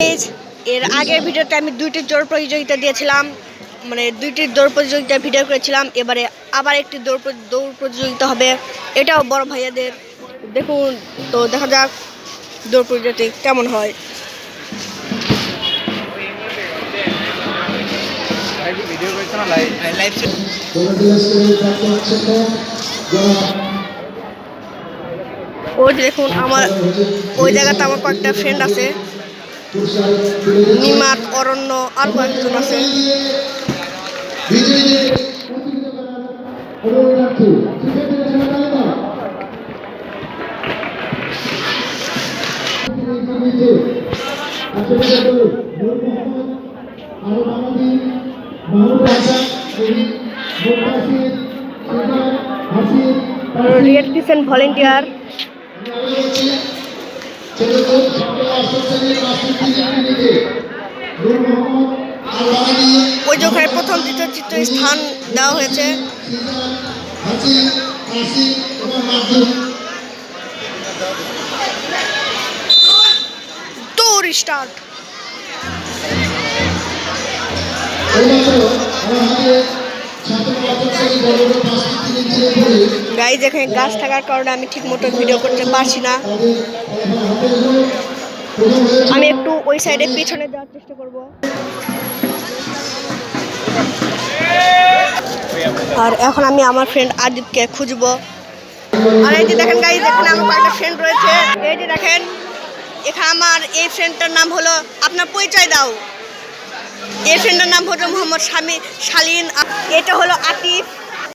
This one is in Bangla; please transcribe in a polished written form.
এর আগের ভিডিওতে আমি দুইটি দৌড় প্রতিযোগিতা দিয়েছিলাম, মানে দুইটি দৌড় প্রতিযোগিতা ভিডিও করেছিলাম। এবারে আবার একটি দৌড় প্রতিযোগিতা হবে, এটাও বড় ভাইয়াদের। দেখুন তো, দেখা যাক দৌড় প্রতিযোগিতা কেমন হয়। ওই দেখুন, আমার ওই জায়গাতে আমার কয়েকটা ফ্রেন্ড আছে, নিমাত, অরণ্য, আর কয়েকজন আছে। রেড ক্রিসেন্ট ভলেন্টিয়ার, ওই যে ওখানে প্রথম দ্বিতীয় তৃতীয় স্থান দেওয়া হয়েছে। দৌড় স্টার্ট। গাইজ, এখানে গাছ থাকার কারণে আমি ঠিক মতো ভিডিও করতে পারছি না। আমি একটু ওই সাইডে পিছনে যাওয়ার চেষ্টা করব। আর এখন আমি আমার ফ্রেন্ড আদিবকে খুঁজবো। আর এই যে দেখেন গাইজ, এখানে আমার কয়েকটা ফ্রেন্ড রয়েছে। এই যে দেখেন, এখানে আমার এই ফ্রেন্ডটার নাম হলো, আপনার পরিচয় দাও। এই ফ্রেন্ডের নাম হলো মোহাম্মদ শালীন। এটা হলো আতিফ।